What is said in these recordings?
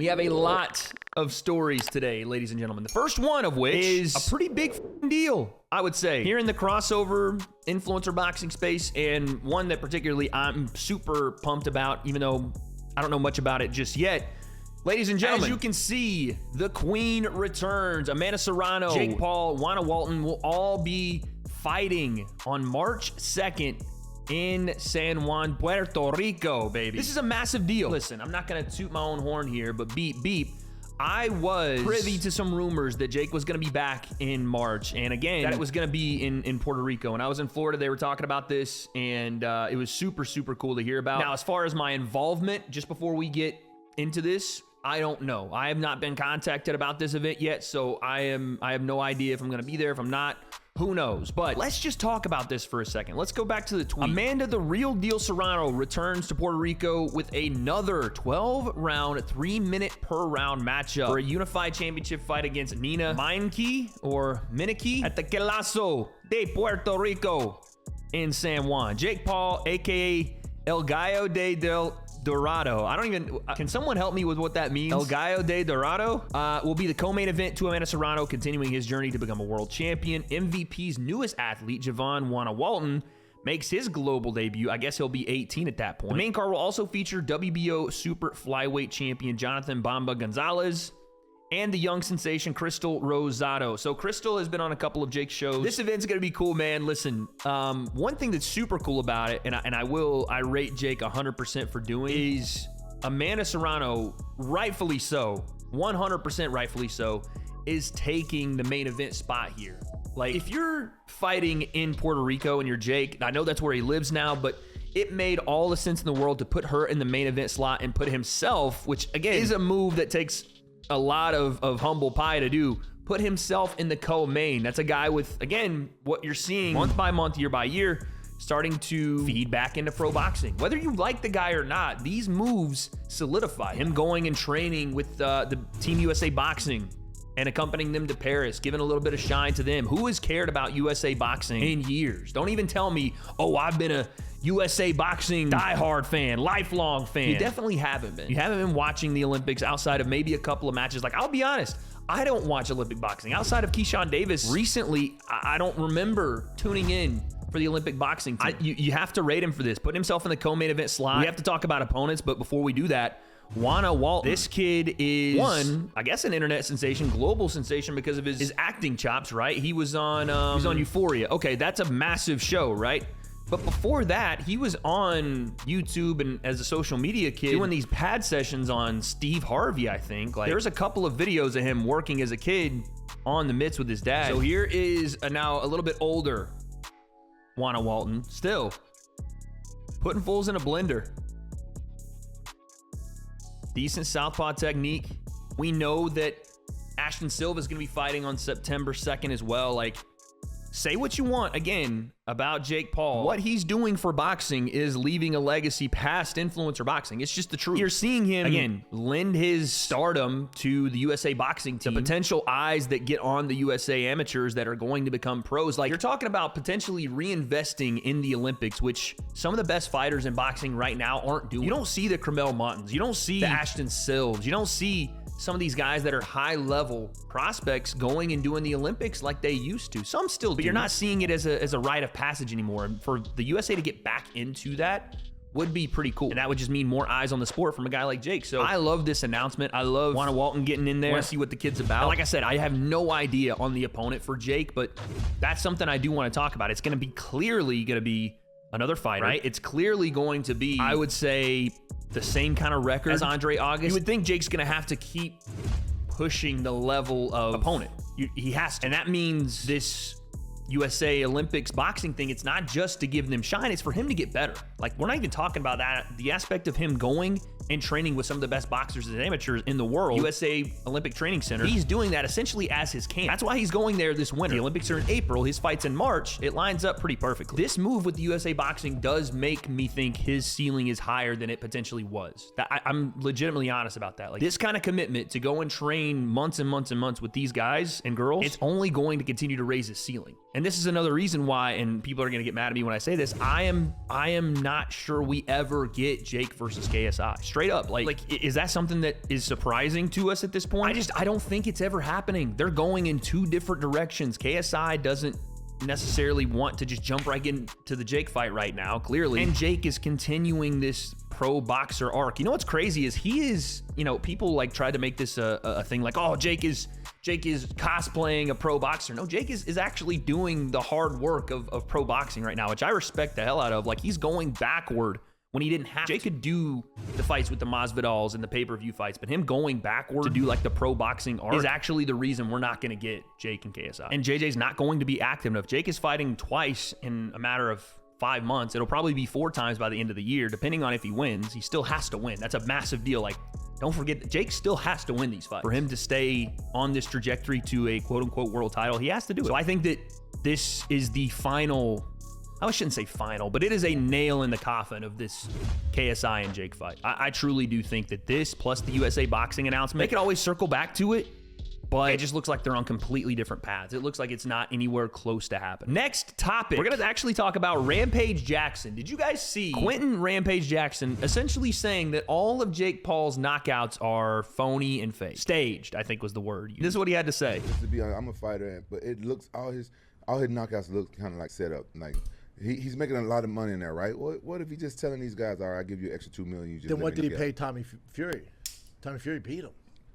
We have a lot of stories today, ladies and gentlemen. The first one of which is a pretty big deal, I would say, here in the crossover influencer boxing space, and one that particularly I'm super pumped about, even though I don't know much about it just yet. Ladies and gentlemen, as you can see, the Queen returns. Amanda Serrano, Jake Paul, Juana Walton will all be fighting on March 2nd in San Juan, Puerto Rico, baby. This is a massive deal. Listen, I'm not gonna toot my own horn here, but beep, beep. I was privy to some rumors that Jake was gonna be back in March, and again, that it was gonna be in Puerto Rico. And I was in Florida, they were talking about this, and it was super, super cool to hear about. Now, as far as my involvement, just before we get into this, I don't know. I have not been contacted about this event yet, so I have no idea if I'm gonna be there. If I'm not, who knows? But let's just talk about this for a second. Let's go back to the tweet. Amanda the Real Deal Serrano returns to Puerto Rico with another 12-round, 3-minute per round matchup for a unified championship fight against Nina Meinke or Minike at the Quelazo de Puerto Rico in San Juan. Jake Paul, aka El Gallo del Dorado. I don't even, can someone help me with what that means? El Gallo de Dorado will be the co-main event to Amanda Serrano, continuing his journey to become a world champion. MVP's newest athlete, Javon Juana Walton, makes his global debut. I guess he'll be 18 at that point. The main card will also feature WBO super flyweight champion Jonathan Bamba Gonzalez and the young sensation Crystal Rosado. So Crystal has been on a couple of Jake's shows. This event's gonna be cool, man. Listen, one thing that's super cool about it, and I rate Jake 100% for doing, is Amanda Serrano, rightfully so, 100% rightfully so, is taking the main event spot here. Like, if you're fighting in Puerto Rico and you're Jake, I know that's where he lives now, but it made all the sense in the world to put her in the main event slot and put himself, which again is a move that takes a lot of humble pie to do, put himself in the co-main. That's a guy with, again, what you're seeing month by month, year by year, starting to feed back into pro boxing. Whether you like the guy or not, these moves solidify him going and training with the Team USA Boxing and accompanying them to Paris, giving a little bit of shine to them. Who has cared about USA Boxing in years? Don't even tell me, oh, I've been a USA Boxing diehard fan, lifelong fan. You definitely haven't been. You haven't been watching the Olympics outside of maybe a couple of matches. Like, I'll be honest, I don't watch Olympic boxing. Outside of Keyshawn Davis, recently, I don't remember tuning in for the Olympic boxing team. You have to rate him for this. Put himself in the co-main event slot. We have to talk about opponents, but before we do that, Juana Walton. This kid is, one, I guess, an internet sensation, global sensation because of his acting chops, right? He was on Euphoria. Okay, that's a massive show, right? But before that, he was on YouTube and as a social media kid doing these pad sessions on Steve Harvey, I think. Like, there's a couple of videos of him working as a kid on the mitts with his dad. So here is now a little bit older Juana Walton, still putting fools in a blender. Decent southpaw technique. We know that Ashton Silva is going to be fighting on September 2nd as well. Like, say what you want, again, about Jake Paul. What he's doing for boxing is leaving a legacy past influencer boxing. It's just the truth. You're seeing him, again, lend his stardom to the USA Boxing team. The potential eyes that get on the USA amateurs that are going to become pros. Like, you're talking about potentially reinvesting in the Olympics, which some of the best fighters in boxing right now aren't doing. You don't see the Cromel Montans. You don't see the Ashton Silves. You don't see some of these guys that are high-level prospects going and doing the Olympics like they used to. Some still do. But you're not seeing it as a rite of passage anymore. And for the USA to get back into that would be pretty cool. And that would just mean more eyes on the sport from a guy like Jake. So I love this announcement. I love Juana Walton getting in there. I want to see what the kid's about. And like I said, I have no idea on the opponent for Jake, but that's something I do want to talk about. It's going to be clearly going to be another fighter, right? It's clearly going to be, I would say, the same kind of record as Andre August. You would think Jake's gonna have to keep pushing the level of opponent. He has to. And that means this USA Olympics boxing thing, it's not just to give them shine, it's for him to get better. Like, we're not even talking about that. The aspect of him going and training with some of the best boxers and amateurs in the world, USA Olympic Training Center, he's doing that essentially as his camp. That's why he's going there this winter. The Olympics are in April, his fight's in March. It lines up pretty perfectly. This move with the USA Boxing does make me think his ceiling is higher than it potentially was. I'm legitimately honest about that. Like, this kind of commitment to go and train months and months and months with these guys and girls, it's only going to continue to raise his ceiling. And And this is another reason why, and people are going to get mad at me when I say this, I am not sure we ever get Jake versus KSI. Straight up. Like, is that something that is surprising to us at this point? I don't think it's ever happening. They're going in two different directions. KSI doesn't necessarily want to just jump right into the Jake fight right now, clearly. And Jake is continuing this pro boxer arc. You know what's crazy is he is, you know, people like tried to make this a thing like, oh, Jake is cosplaying a pro boxer. No, Jake is actually doing the hard work of pro boxing right now, which I respect the hell out of. Like, he's going backward when he didn't have to. Jake could do the fights with the Masvidals and the pay-per-view fights, but him going backward to do like the pro boxing art is actually the reason we're not gonna get Jake and KSI. And JJ's not going to be active enough. Jake is fighting twice in a matter of 5 months. It'll probably be 4 times by the end of the year, depending on if he wins. He still has to win. That's a massive deal. Like, don't forget that Jake still has to win these fights. For him to stay on this trajectory to a quote-unquote world title, he has to do it. So I think that this is the final, I shouldn't say final, but it is a nail in the coffin of this KSI and Jake fight. I truly do think that this, plus the USA boxing announcement, they could always circle back to it, but it just looks like they're on completely different paths. It looks like it's not anywhere close to happen. Next topic, we're gonna actually talk about Rampage Jackson. Did you guys see Quentin Rampage Jackson essentially saying that all of Jake Paul's knockouts are phony and fake? Staged, I think was the word. This is what he had to say. Just to be honest, I'm a fighter, but it looks, all his knockouts look kind of like set up. Like, he's making a lot of money in there, right? What if he's just telling these guys, all right, I'll give you an extra $2 million. You just then what did he pay Tommy Fury? Tommy Fury beat him.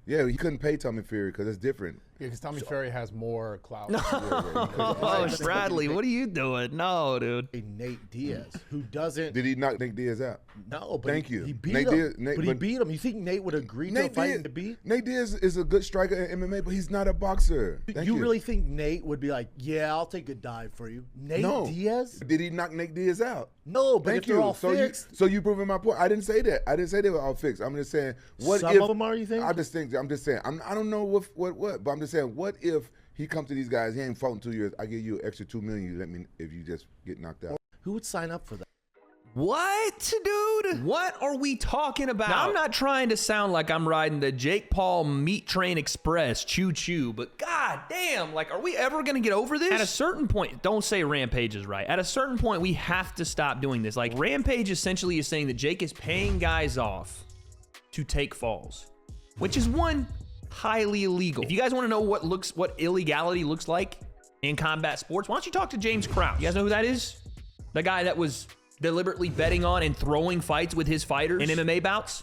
Yeah, he couldn't pay Tommy Fury because it's different. Yeah, because Tommy Fury has more clout. No. Oh, Bradley, what are you doing? No, dude. Nate Diaz, who doesn't. Did he knock Nate Diaz out? No, but Thank you. He beat Nate him. Diaz, but he beat him. You think Nate would agree to fighting to beat? Nate Diaz is a good striker in MMA, but he's not a boxer. You really think Nate would be like, yeah, I'll take a dive for you? Nate Diaz? Did he knock Nate Diaz out? No, but if they're all fixed. So you proving my point. I didn't say that. I didn't say they were all fixed. I'm just saying, what Some if of them are, you think? I'm just saying. I don't know what, but I'm just saying, what if he comes to these guys, he ain't fought in 2 years, I give you an extra $2 million, you let me, if you just get knocked out. Who would sign up for that? What, dude? What are we talking about? Now, I'm not trying to sound like I'm riding the Jake Paul Meat Train Express choo-choo, but god damn, like, are we ever gonna get over this? At a certain point, don't say Rampage is right. At a certain point, we have to stop doing this. Like, Rampage essentially is saying that Jake is paying guys off to take falls, which is one, highly illegal. If you guys want to know what illegality looks like in combat sports, why don't you talk to James Krause? You guys know who that is? The guy that was deliberately betting on and throwing fights with his fighters in MMA bouts?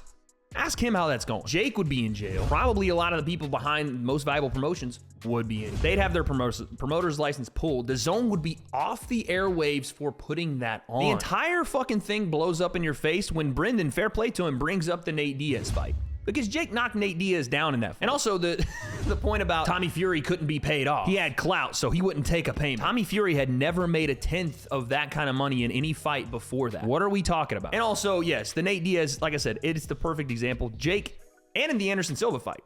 Ask him how that's going. Jake would be in jail. Probably a lot of the people behind Most Valuable Promotions would be in. They'd have their promoter's license pulled. The Zone would be off the airwaves for putting that on. The entire fucking thing blows up in your face when Brendan, fair play to him, brings up the Nate Diaz fight. Because Jake knocked Nate Diaz down in that fight. And also the point about Tommy Fury couldn't be paid off. He had clout, so he wouldn't take a payment. Tommy Fury had never made a tenth of that kind of money in any fight before that. What are we talking about? And also, yes, the Nate Diaz, like I said, it's the perfect example. Jake, and in the Anderson Silva fight,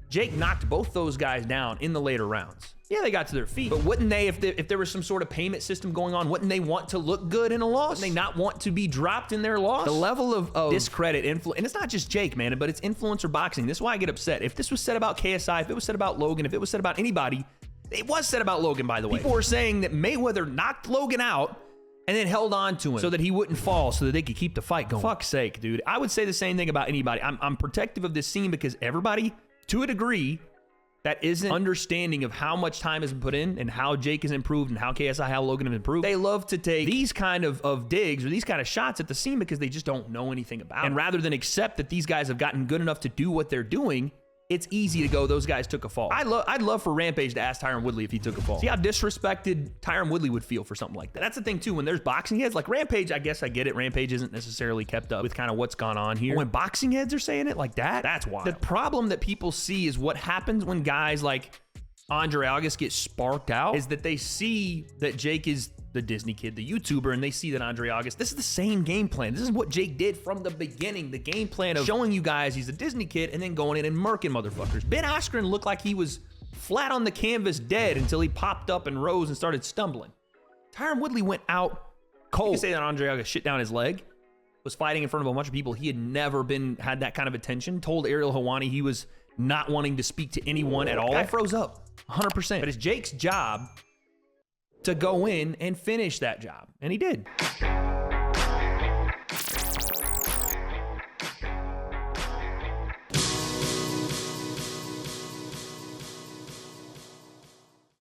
Jake knocked both those guys down in the later rounds. Yeah, they got to their feet, but wouldn't they, if there was some sort of payment system going on, wouldn't they want to look good in a loss? Wouldn't they not want to be dropped in their loss? The level of discredit, and it's not just Jake, man, but it's influencer boxing. This is why I get upset. If this was said about KSI, if it was said about Logan, if it was said about anybody, it was said about Logan, by the way. People were saying that Mayweather knocked Logan out and then held on to him so that he wouldn't fall, so that they could keep the fight going. Fuck's sake, dude. I would say the same thing about anybody. I'm protective of this scene because everybody, to a degree, that isn't understanding of how much time has been put in and how Jake has improved and how KSI, how Logan have improved. They love to take these kind of digs or these kind of shots at the scene because they just don't know anything about it. And rather than accept that these guys have gotten good enough to do what they're doing, it's easy to go, those guys took a fall. I'd love for Rampage to ask Tyron Woodley if he took a fall. See how disrespected Tyron Woodley would feel for something like that. That's the thing too, when there's boxing heads, like Rampage, I guess I get it. Rampage isn't necessarily kept up with kind of what's gone on here. But when boxing heads are saying it like that, that's wild. The problem that people see is what happens when guys like Andre August get sparked out is that they see that Jake is the Disney kid, the YouTuber, and they see that Andre August, this is the same game plan. This is what Jake did from the beginning. The game plan of showing you guys he's a Disney kid and then going in and murking motherfuckers. Ben Askren looked like he was flat on the canvas dead until he popped up and rose and started stumbling. Tyron Woodley went out cold. You can say that Andre August shit down his leg, was fighting in front of a bunch of people. He had never had that kind of attention. Told Ariel Helwani he was not wanting to speak to anyone at all. Guy froze up, 100%. But it's Jake's job to go in and finish that job. And he did.